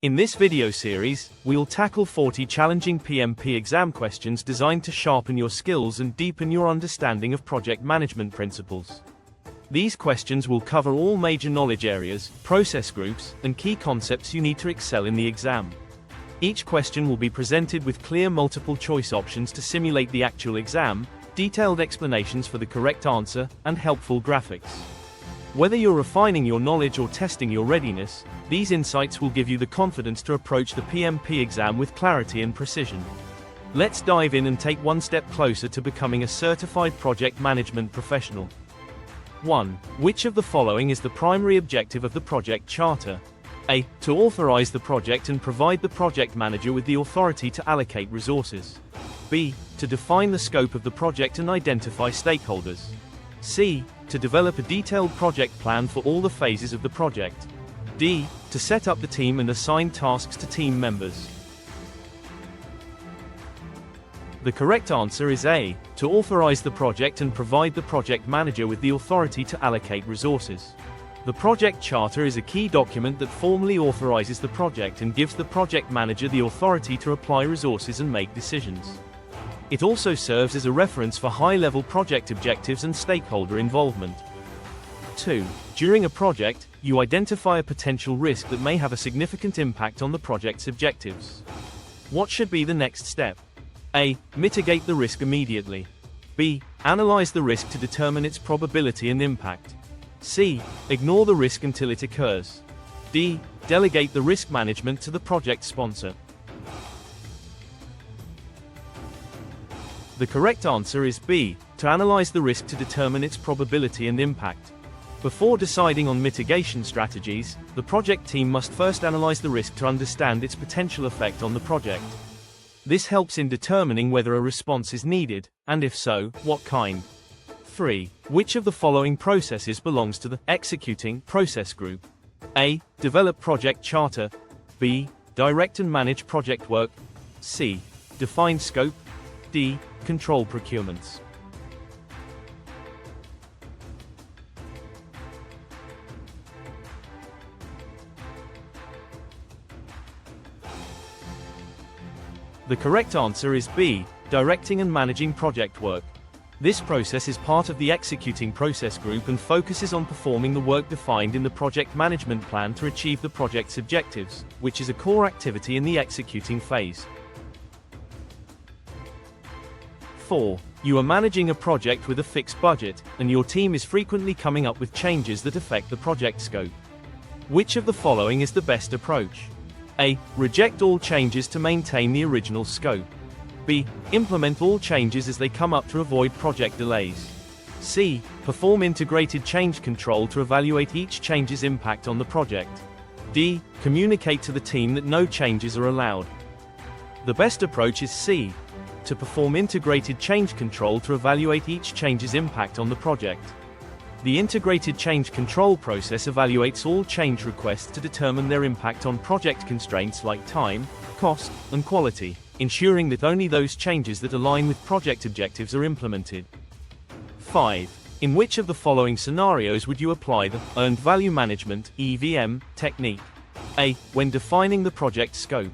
In this video series, we'll tackle 40 challenging PMP exam questions designed to sharpen your skills and deepen your understanding of project management principles. These questions will cover all major knowledge areas, process groups, and key concepts you need to excel in the exam. Each question will be presented with clear multiple-choice options to simulate the actual exam, detailed explanations for the correct answer, and helpful graphics. Whether you're refining your knowledge or testing your readiness, these insights will give you the confidence to approach the PMP exam with clarity and precision. Let's dive in and take one step closer to becoming a certified project management professional. 1. Which of the following is the primary objective of the project charter? A. To authorize the project and provide the project manager with the authority to allocate resources. B. To define the scope of the project and identify stakeholders. C. To develop a detailed project plan for all the phases of the project. D. To set up the team and assign tasks to team members. The correct answer is A. To authorize the project and provide the project manager with the authority to allocate resources. The project charter is a key document that formally authorizes the project and gives the project manager the authority to apply resources and make decisions. It also serves as a reference for high-level project objectives and stakeholder involvement. 2. During a project, you identify a potential risk that may have a significant impact on the project's objectives. What should be the next step? A. Mitigate the risk immediately. B. Analyze the risk to determine its probability and impact. C. Ignore the risk until it occurs. D. Delegate the risk management to the project sponsor. The correct answer is B. To analyze the risk to determine its probability and impact. Before deciding on mitigation strategies, the project team must first analyze the risk to understand its potential effect on the project. This helps in determining whether a response is needed, and if so, what kind. 3. Which of the following processes belongs to the executing process group? A. Develop project charter. B. Direct and manage project work. C. Define scope. D. Control procurements. The correct answer is B. Directing and managing project work. This process is part of the executing process group and focuses on performing the work defined in the project management plan to achieve the project's objectives, which is a core activity in the executing phase. 4. You are managing a project with a fixed budget, and your team is frequently coming up with changes that affect the project scope. Which of the following is the best approach? A. Reject all changes to maintain the original scope. B. Implement all changes as they come up to avoid project delays. C. Perform integrated change control to evaluate each change's impact on the project. D. Communicate to the team that no changes are allowed. The best approach is C. To perform integrated change control to evaluate each change's impact on the project. The integrated change control process evaluates all change requests to determine their impact on project constraints like time, cost, and quality, ensuring that only those changes that align with project objectives are implemented. 5. In which of the following scenarios would you apply the Earned Value Management (EVM) technique? A. When defining the project scope.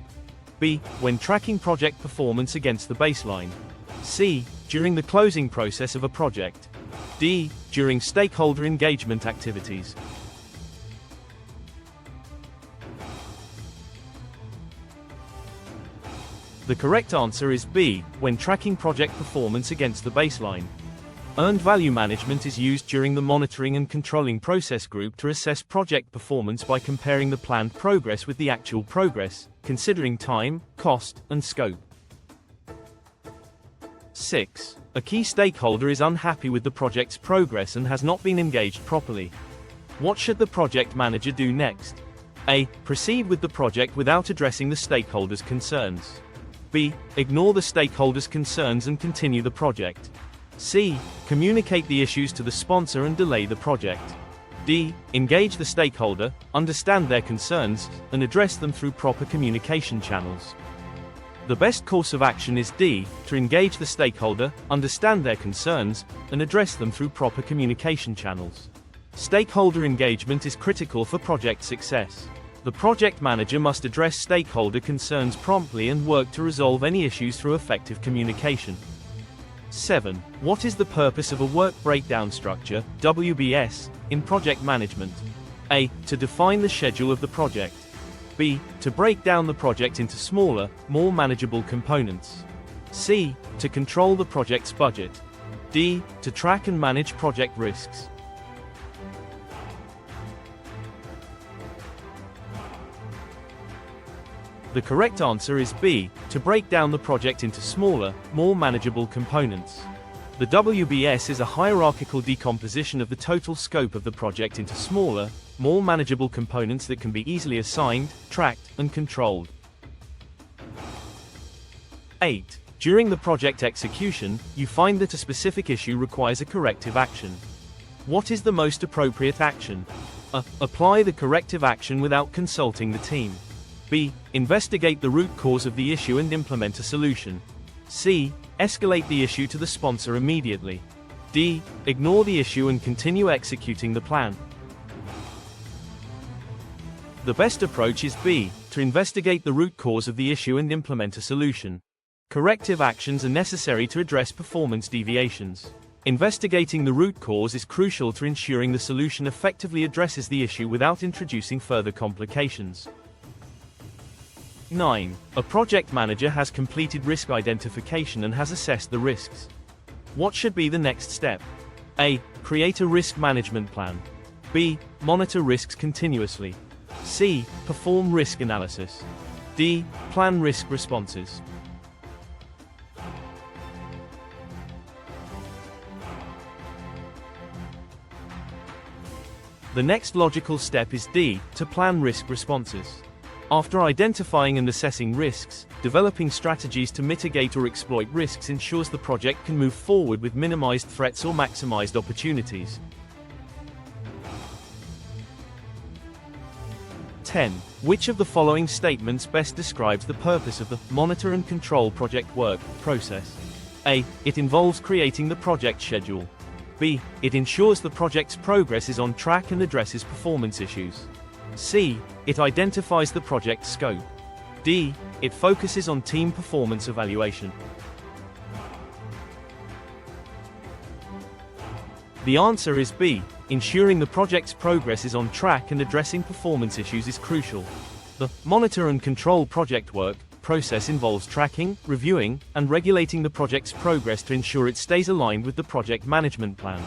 B. When tracking project performance against the baseline. C. During the closing process of a project. D. During stakeholder engagement activities. The correct answer is B. When tracking project performance against the baseline. Earned value management is used during the monitoring and controlling process group to assess project performance by comparing the planned progress with the actual progress, considering time, cost, and scope. 6. A key stakeholder is unhappy with the project's progress and has not been engaged properly. What should the project manager do next? A. Proceed with the project without addressing the stakeholders' concerns. B. Ignore the stakeholders' concerns and continue the project. C. Communicate the issues to the sponsor and delay the project. D. Engage the stakeholder, understand their concerns, and address them through proper communication channels. The best course of action is D. To engage the stakeholder, understand their concerns, and address them through proper communication channels. Stakeholder engagement is critical for project success. The project manager must address stakeholder concerns promptly and work to resolve any issues through effective communication. 7. What is the purpose of a work breakdown structure, WBS, in project management? A. To define the schedule of the project. B. To break down the project into smaller, more manageable components. C. To control the project's budget. D. To track and manage project risks. The correct answer is B. To break down the project into smaller, more manageable components. The WBS is a hierarchical decomposition of the total scope of the project into smaller, more manageable components that can be easily assigned, tracked, and controlled. 8. During the project execution, you find that a specific issue requires a corrective action. What is the most appropriate action? A. Apply the corrective action without consulting the team. B. Investigate the root cause of the issue and implement a solution. C. Escalate the issue to the sponsor immediately. D. Ignore the issue and continue executing the plan. The best approach is B. To investigate the root cause of the issue and implement a solution. Corrective actions are necessary to address performance deviations. Investigating the root cause is crucial to ensuring the solution effectively addresses the issue without introducing further complications. 9. A project manager has completed risk identification and has assessed the risks. What should be the next step? A. Create a risk management plan. B. Monitor risks continuously. C. Perform risk analysis. D. Plan risk responses. The next logical step is D. To plan risk responses. After identifying and assessing risks, developing strategies to mitigate or exploit risks ensures the project can move forward with minimized threats or maximized opportunities. 10. Which of the following statements best describes the purpose of the monitor and control project work process? A. It involves creating the project schedule. B. It ensures the project's progress is on track and addresses performance issues. C. It identifies the project scope. D. It focuses on team performance evaluation. The answer is B. Ensuring the project's progress is on track and addressing performance issues is crucial. The monitor and control project work process involves tracking, reviewing, and regulating the project's progress to ensure it stays aligned with the project management plan.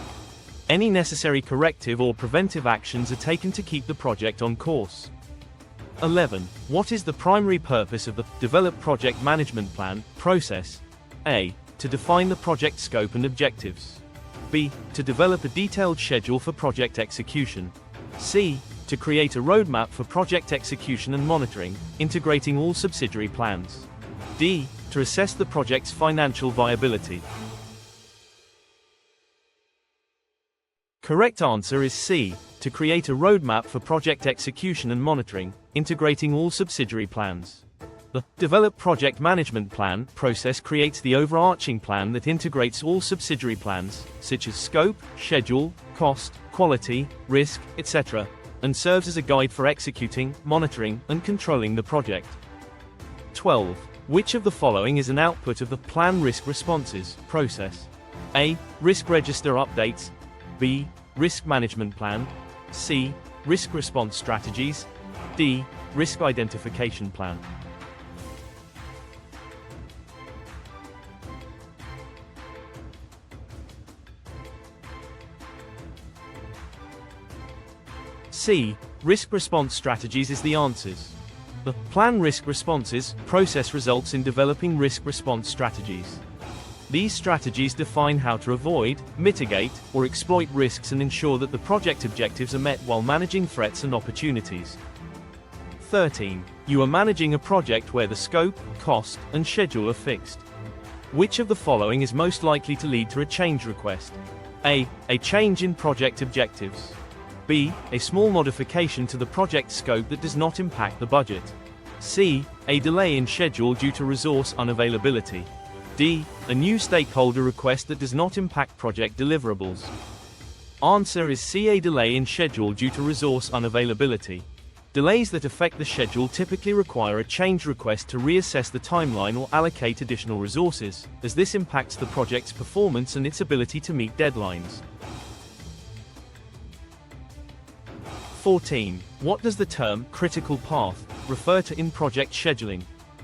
Any necessary corrective or preventive actions are taken to keep the project on course. 11. What is the primary purpose of the Develop Project Management Plan process? A. To define the project scope and objectives. B. To develop a detailed schedule for project execution. C. To create a roadmap for project execution and monitoring, integrating all subsidiary plans. D. To assess the project's financial viability. Correct answer is C. To create a roadmap for project execution and monitoring, integrating all subsidiary plans. The Develop Project Management Plan process creates the overarching plan that integrates all subsidiary plans, such as scope, schedule, cost, quality, risk, etc., and serves as a guide for executing, monitoring, and controlling the project. 12. Which of the following is an output of the Plan Risk Responses process? A. Risk Register Updates. B. Risk Management Plan. C. Risk Response Strategies. D. Risk Identification Plan. C. Risk Response Strategies is the answers. The Plan Risk Responses process results in developing risk response strategies. These strategies define how to avoid, mitigate, or exploit risks and ensure that the project objectives are met while managing threats and opportunities. 13. You are managing a project where the scope, cost, and schedule are fixed. Which of the following is most likely to lead to a change request? A. A change in project objectives. B. A small modification to the project scope that does not impact the budget. C. A delay in schedule due to resource unavailability. D. A new stakeholder request that does not impact project deliverables. Answer is C. A delay in schedule due to resource unavailability. Delays that affect the schedule typically require a change request to reassess the timeline or allocate additional resources, as this impacts the project's performance and its ability to meet deadlines. 14. What does the term critical path refer to in project scheduling?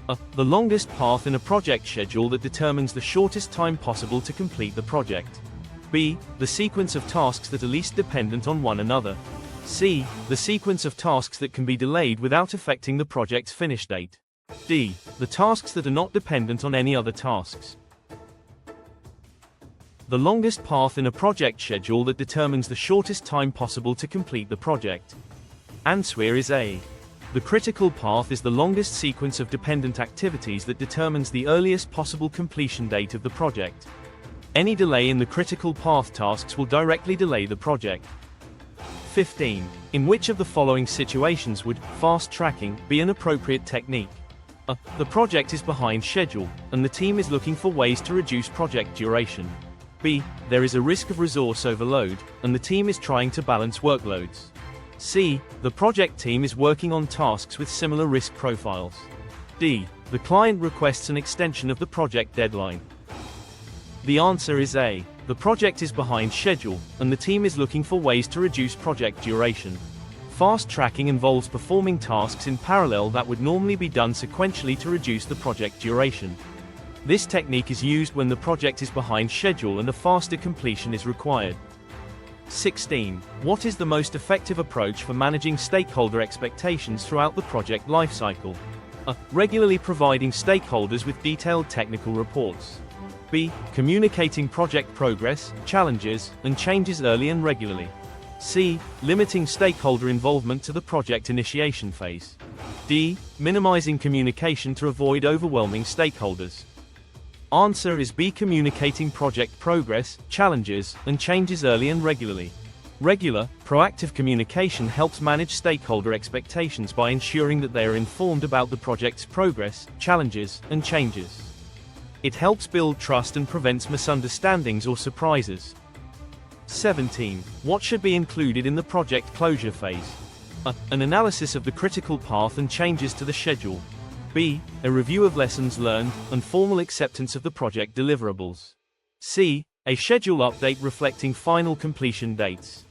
A. The longest path in a project schedule that determines the shortest time possible to complete the project. B. The sequence of tasks that are least dependent on one another. C. The sequence of tasks that can be delayed without affecting the project's finish date. D. The tasks that are not dependent on any other tasks. The longest path in a project schedule that determines the shortest time possible to complete the project. Answer is A. The critical path is the longest sequence of dependent activities that determines the earliest possible completion date of the project. Any delay in the critical path tasks will directly delay the project. 15. In which of the following situations would fast tracking be an appropriate technique? A. The project is behind schedule, and the team is looking for ways to reduce project duration. B. There is a risk of resource overload, and the team is trying to balance workloads. C. The project team is working on tasks with similar risk profiles. D. The client requests an extension of the project deadline. The answer is A. The project is behind schedule, and the team is looking for ways to reduce project duration. Fast tracking involves performing tasks in parallel that would normally be done sequentially to reduce the project duration. This technique is used when the project is behind schedule and a faster completion is required. 16. What is the most effective approach for managing stakeholder expectations throughout the project lifecycle? A. Regularly providing stakeholders with detailed technical reports. B. Communicating project progress, challenges, and changes early and regularly. C. Limiting stakeholder involvement to the project initiation phase. D. Minimizing communication to avoid overwhelming stakeholders. Answer is B. Communicating project progress, challenges, and changes early and regularly. Regular, proactive communication helps manage stakeholder expectations by ensuring that they are informed about the project's progress, challenges, and changes. It helps build trust and prevents misunderstandings or surprises. 17. What should be included in the project closure phase? A. An analysis of the critical path and changes to the schedule. B. A review of lessons learned and formal acceptance of the project deliverables. C. A schedule update reflecting final completion dates.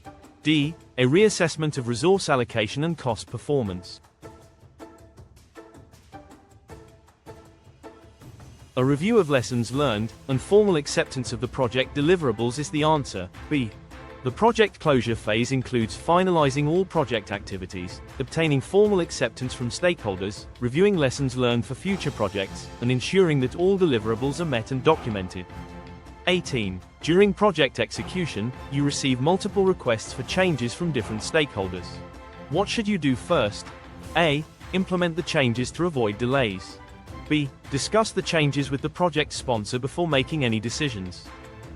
D. A reassessment of resource allocation and cost performance. A review of lessons learned and formal acceptance of the project deliverables is the answer. B. The project closure phase includes finalizing all project activities, obtaining formal acceptance from stakeholders, reviewing lessons learned for future projects, and ensuring that all deliverables are met and documented. 18. During project execution, you receive multiple requests for changes from different stakeholders. What should you do first? A. Implement the changes to avoid delays. B. Discuss the changes with the project sponsor before making any decisions.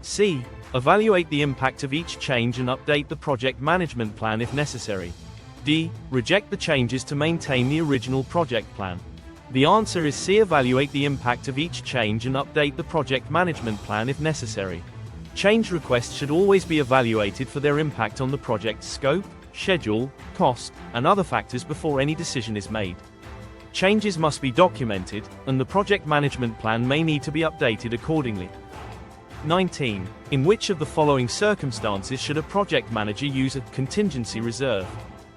C. Evaluate the impact of each change and update the project management plan if necessary. D. Reject the changes to maintain the original project plan. The answer is C. Evaluate the impact of each change and update the project management plan if necessary. Change requests should always be evaluated for their impact on the project's scope, schedule, cost, and other factors before any decision is made. Changes must be documented, and the project management plan may need to be updated accordingly. 19. In which of the following circumstances should a project manager use a contingency reserve?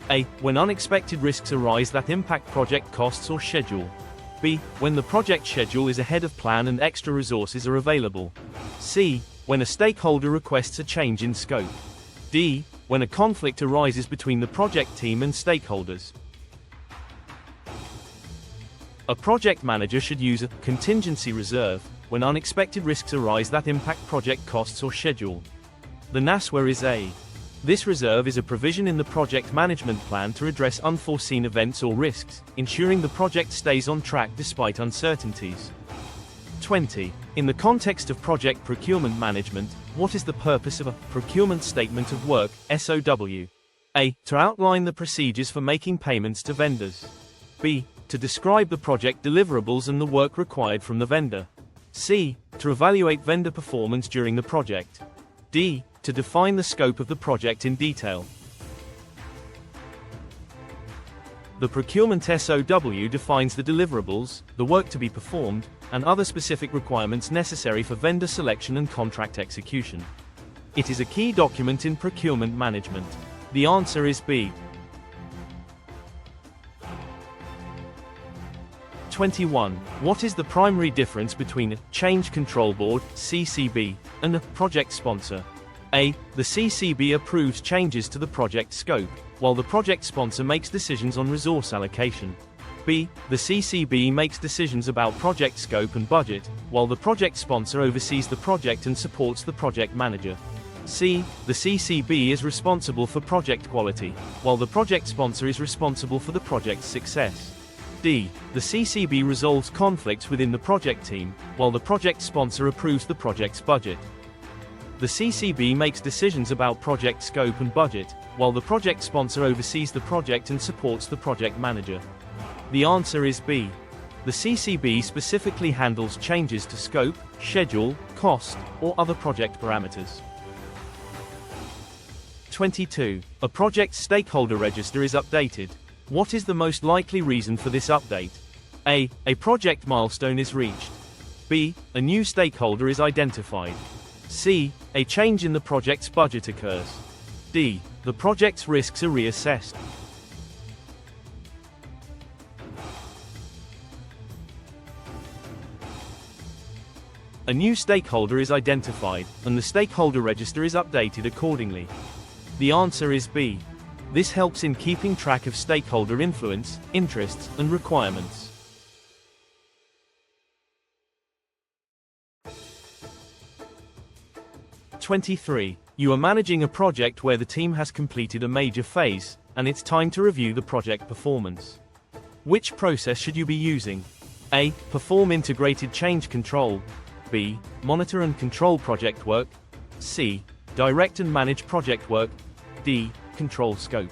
A. When unexpected risks arise that impact project costs or schedule. B. When the project schedule is ahead of plan and extra resources are available. C. When a stakeholder requests a change in scope. D. When a conflict arises between the project team and stakeholders. A project manager should use a contingency reserve when unexpected risks arise that impact project costs or schedule. The answer is A. This reserve is a provision in the project management plan to address unforeseen events or risks, ensuring the project stays on track despite uncertainties. 20. In the context of project procurement management, what is the purpose of a procurement statement of work, SOW? A. To outline the procedures for making payments to vendors. B. To describe the project deliverables and the work required from the vendor. C. To evaluate vendor performance during the project. D. To define the scope of the project in detail. The procurement SOW defines the deliverables, the work to be performed, and other specific requirements necessary for vendor selection and contract execution. It is a key document in procurement management. The answer is B. 21. What is the primary difference between a Change Control Board, CCB, and a project sponsor? A. The CCB approves changes to the project scope, while the project sponsor makes decisions on resource allocation. B. The CCB makes decisions about project scope and budget, while the project sponsor oversees the project and supports the project manager. C. The CCB is responsible for project quality, while the project sponsor is responsible for the project's success. D. The CCB resolves conflicts within the project team, while the project sponsor approves the project's budget. The CCB makes decisions about project scope and budget, while the project sponsor oversees the project and supports the project manager. The answer is B. The CCB specifically handles changes to scope, schedule, cost, or other project parameters. 22. A project stakeholder register is updated. What is the most likely reason for this update? A. A project milestone is reached. B. A new stakeholder is identified. C. A change in the project's budget occurs. D. The project's risks are reassessed. A new stakeholder is identified, and the stakeholder register is updated accordingly. The answer is B. This helps in keeping track of stakeholder influence, interests, and requirements. '23. You are managing a project where the team has completed a major phase, and it's time to review the project performance. Which process should you be using? A. Perform integrated change control. B. Monitor and control project work. C. Direct and manage project work. D. Control scope.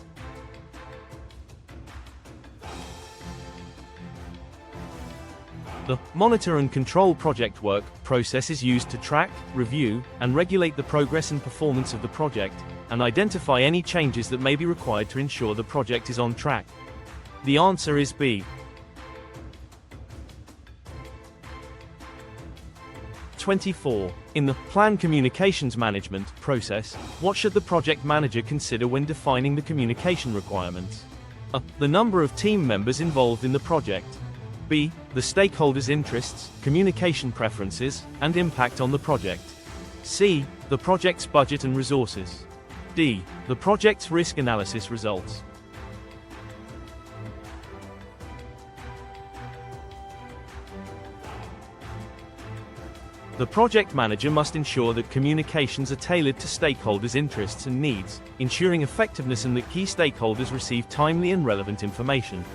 The Monitor and Control Project Work process is used to track, review, and regulate the progress and performance of the project, and identify any changes that may be required to ensure the project is on track. The answer is B. 24. In the Plan Communications Management process, what should the project manager consider when defining the communication requirements? A. The number of team members involved in the project. B. The stakeholders' interests, communication preferences, and impact on the project. C. The project's budget and resources. D. The project's risk analysis results. The project manager must ensure that communications are tailored to stakeholders' interests and needs, ensuring effectiveness and that key stakeholders receive timely and relevant information.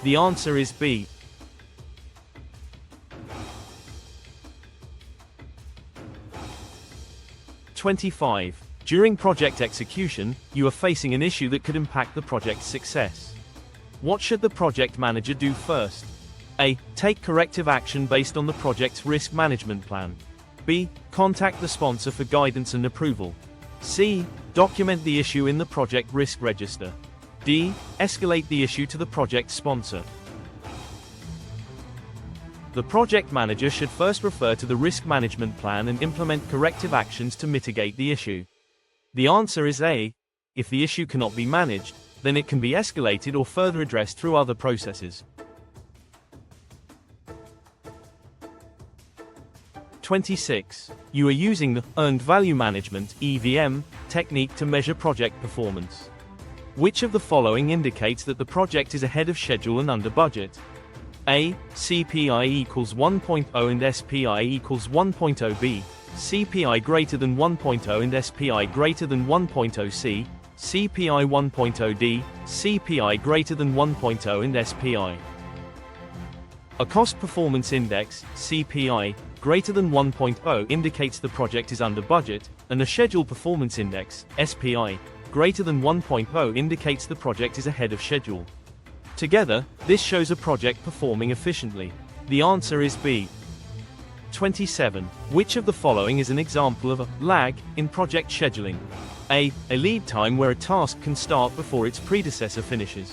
The answer is B. 25. During project execution, you are facing an issue that could impact the project's success. What should the project manager do first? A. Take corrective action based on the project's risk management plan. B. Contact the sponsor for guidance and approval. C. Document the issue in the project risk register. D. Escalate the issue to the project sponsor. The project manager should first refer to the risk management plan and implement corrective actions to mitigate the issue. The answer is A. If the issue cannot be managed, then it can be escalated or further addressed through other processes. 26. You are using the Earned Value Management (EVM) technique to measure project performance. Which of the following indicates that the project is ahead of schedule and under budget? A. CPI equals 1.0 and SPI equals 1.0. B. CPI greater than 1.0 and SPI greater than 1.0. C. CPI 1.0. D. CPI greater than 1.0 and SPI. A Cost Performance Index (CPI) greater than 1.0 indicates the project is under budget, and a Schedule Performance Index (SPI) greater than 1.0 indicates the project is ahead of schedule. Together, this shows a project performing efficiently. The answer is B. 27. Which of the following is an example of a lag in project scheduling? A. A lead time where a task can start before its predecessor finishes.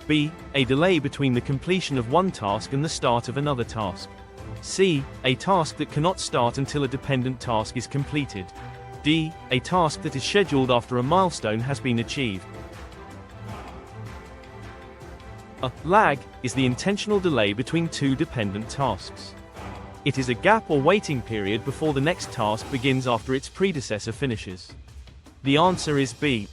B. A delay between the completion of one task and the start of another task. C. A task that cannot start until a dependent task is completed. D. A task that is scheduled after a milestone has been achieved. A lag is the intentional delay between two dependent tasks. It is a gap or waiting period before the next task begins after its predecessor finishes. The answer is B.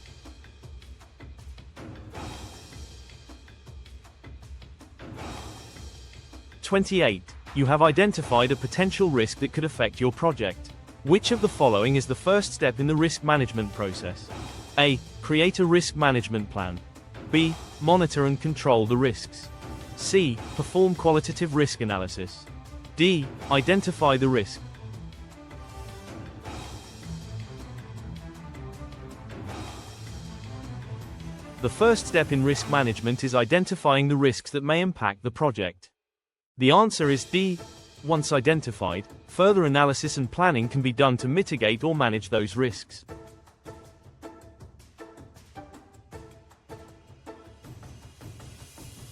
28. You have identified a potential risk that could affect your project. Which of the following is the first step in the risk management process? A. Create a risk management plan. B. Monitor and control the risks. C. Perform qualitative risk analysis. D. Identify the risk. The first step in risk management is identifying the risks that may impact the project. The answer is D. Once identified, further analysis and planning can be done to mitigate or manage those risks.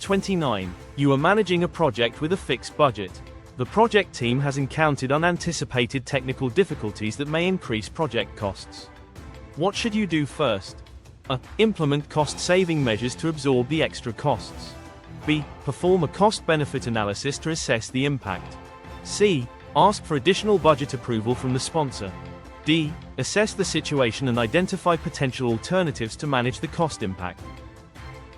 (29) You are managing a project with a fixed budget. The project team has encountered unanticipated technical difficulties that may increase project costs. What should you do first? A. Implement cost-saving measures to absorb the extra costs. B. Perform a cost-benefit analysis to assess the impact. C. Ask for additional budget approval from the sponsor. D. Assess the situation and identify potential alternatives to manage the cost impact.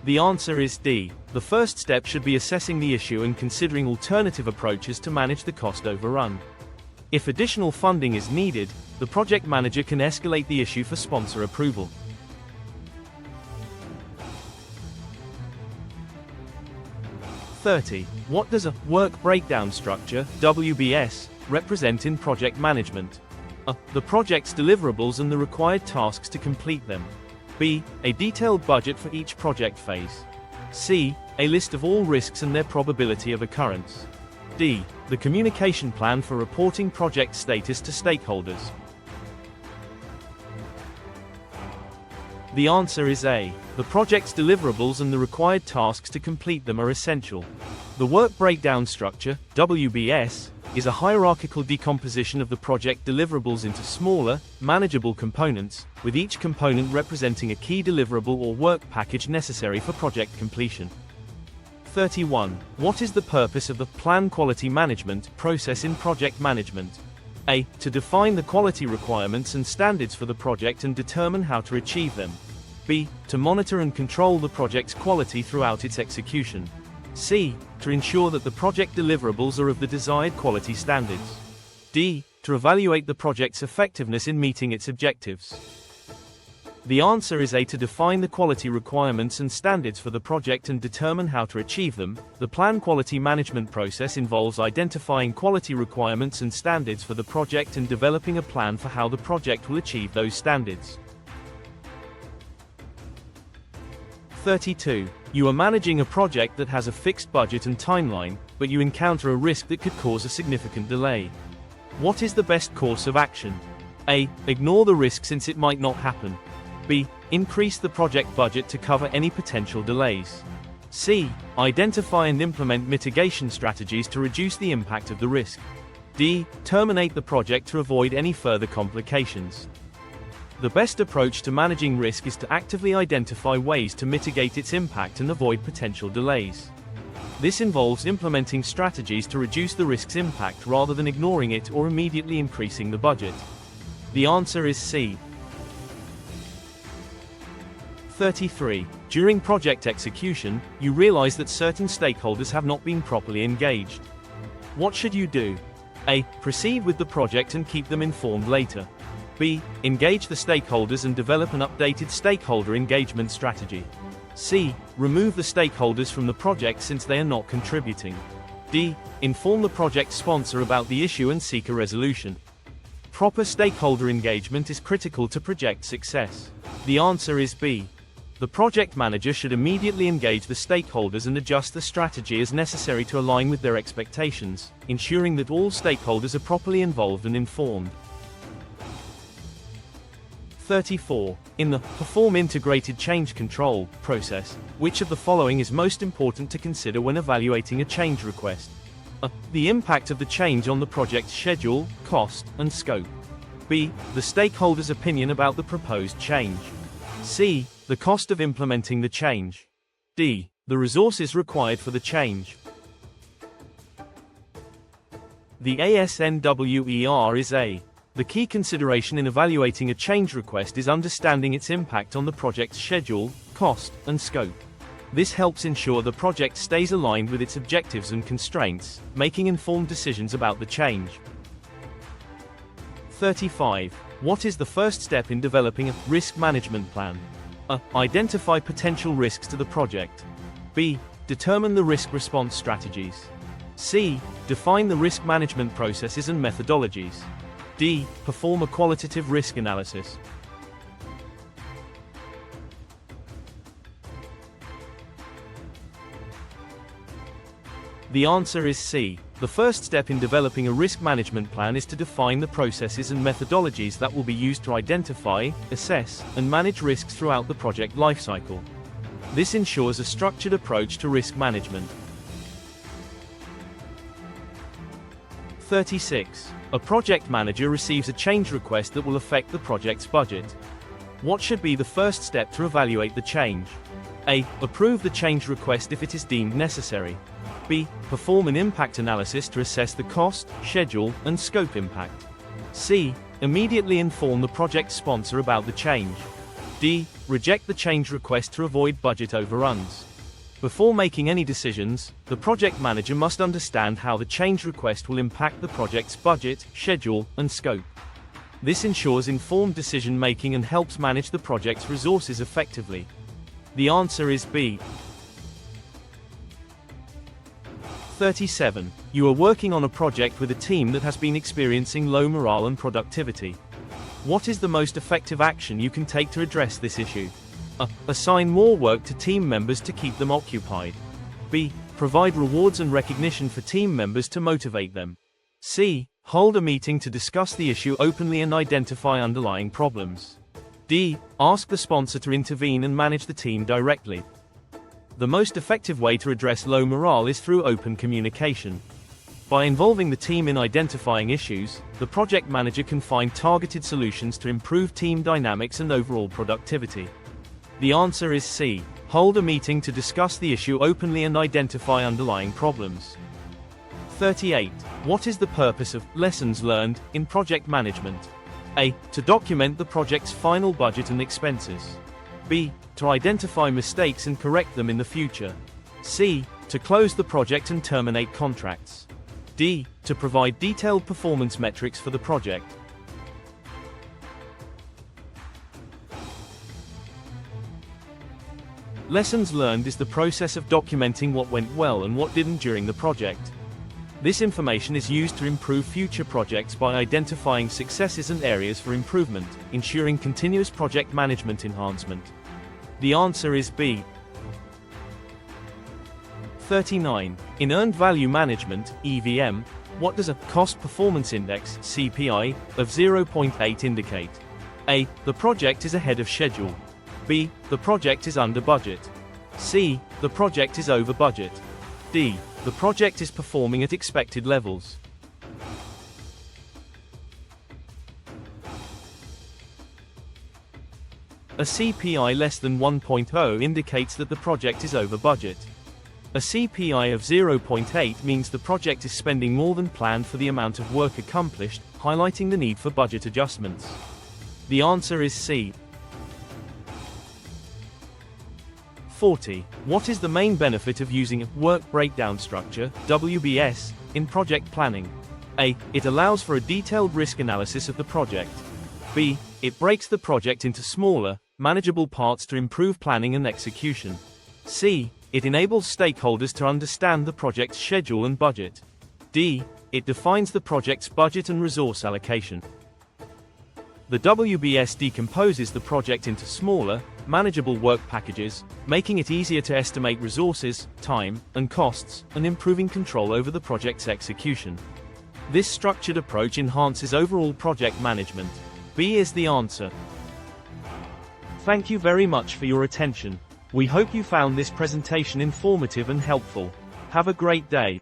The answer is D. The first step should be assessing the issue and considering alternative approaches to manage the cost overrun. If additional funding is needed, the project manager can escalate the issue for sponsor approval. (30) What does a work breakdown structure (WBS) represent in project management? A. The project's deliverables and the required tasks to complete them. B. A detailed budget for each project phase. C. A list of all risks and their probability of occurrence. D. The communication plan for reporting project status to stakeholders. The answer is A. The project's deliverables and the required tasks to complete them are essential. The work breakdown structure, WBS, is a hierarchical decomposition of the project deliverables into smaller, manageable components, with each component representing a key deliverable or work package necessary for project completion. 31. What is the purpose of the plan quality management process in project management? A. To define the quality requirements and standards for the project and determine how to achieve them. B. To monitor and control the project's quality throughout its execution. C. To ensure that the project deliverables are of the desired quality standards. D. To evaluate the project's effectiveness in meeting its objectives. The answer is A. To define the quality requirements and standards for the project and determine how to achieve them. The plan quality management process involves identifying quality requirements and standards for the project and developing a plan for how the project will achieve those standards. 32. You are managing a project that has a fixed budget and timeline, but you encounter a risk that could cause a significant delay. What is the best course of action? A. Ignore the risk since it might not happen. B. Increase the project budget to cover any potential delays. C. Identify and implement mitigation strategies to reduce the impact of the risk. D. Terminate the project to avoid any further complications. The best approach to managing risk is to actively identify ways to mitigate its impact and avoid potential delays. This involves implementing strategies to reduce the risk's impact rather than ignoring it or immediately increasing the budget. The answer is C. 33. During project execution, you realize that certain stakeholders have not been properly engaged. What should you do? A. Proceed with the project and keep them informed later. B. Engage the stakeholders and develop an updated stakeholder engagement strategy. C. Remove the stakeholders from the project since they are not contributing. D. Inform the project sponsor about the issue and seek a resolution. Proper stakeholder engagement is critical to project success. The answer is B. The project manager should immediately engage the stakeholders and adjust the strategy as necessary to align with their expectations, ensuring that all stakeholders are properly involved and informed. 34. In the Perform Integrated Change Control process, which of the following is most important to consider when evaluating a change request? A. The impact of the change on the project's schedule, cost, and scope. B. The stakeholders' opinion about the proposed change. C. The cost of implementing the change. D. The resources required for the change. The ASNWER is A. The key consideration in evaluating a change request is understanding its impact on the project's schedule, cost, and scope. This helps ensure the project stays aligned with its objectives and constraints, making informed decisions about the change. 35. What is the first step in developing a risk management plan? A. Identify potential risks to the project. B. Determine the risk response strategies. C. Define the risk management processes and methodologies. D. Perform a qualitative risk analysis. The answer is C. The first step in developing a risk management plan is to define the processes and methodologies that will be used to identify, assess, and manage risks throughout the project lifecycle. This ensures a structured approach to risk management. 36. A project manager receives a change request that will affect the project's budget. What should be the first step to evaluate the change? A. Approve the change request if it is deemed necessary. B. Perform an impact analysis to assess the cost, schedule, and scope impact. C. Immediately inform the project sponsor about the change. D. Reject the change request to avoid budget overruns. Before making any decisions, the project manager must understand how the change request will impact the project's budget, schedule, and scope. This ensures informed decision-making and helps manage the project's resources effectively. The answer is B. 37. You are working on a project with a team that has been experiencing low morale and productivity. What is the most effective action you can take to address this issue? A. Assign more work to team members to keep them occupied. B. Provide rewards and recognition for team members to motivate them. C. Hold a meeting to discuss the issue openly and identify underlying problems. D. Ask the sponsor to intervene and manage the team directly. The most effective way to address low morale is through open communication. By involving the team in identifying issues, the project manager can find targeted solutions to improve team dynamics and overall productivity. The answer is C. Hold a meeting to discuss the issue openly and identify underlying problems. 38. What is the purpose of lessons learned in project management? A. To document the project's final budget and expenses. B. To identify mistakes and correct them in the future. C. To close the project and terminate contracts. D. To provide detailed performance metrics for the project. Lessons learned is the process of documenting what went well and what didn't during the project. This information is used to improve future projects by identifying successes and areas for improvement, ensuring continuous project management enhancement. The answer is B. 39. In Earned Value Management, EVM, what does a Cost Performance Index, CPI, of 0.8 indicate? A. The project is ahead of schedule. B. The project is under budget. C. The project is over budget. D. The project is performing at expected levels. A CPI less than 1.0 indicates that the project is over budget. A CPI of 0.8 means the project is spending more than planned for the amount of work accomplished, highlighting the need for budget adjustments. The answer is C. 40. What is the main benefit of using a Work Breakdown Structure, WBS, in project planning? A. It allows for a detailed risk analysis of the project. B. It breaks the project into smaller, manageable parts to improve planning and execution. C. It enables stakeholders to understand the project's schedule and budget. D. It defines the project's budget and resource allocation. The WBS decomposes the project into smaller, manageable work packages, making it easier to estimate resources, time, and costs, and improving control over the project's execution. This structured approach enhances overall project management. B is the answer. Thank you very much for your attention. We hope you found this presentation informative and helpful. Have a great day.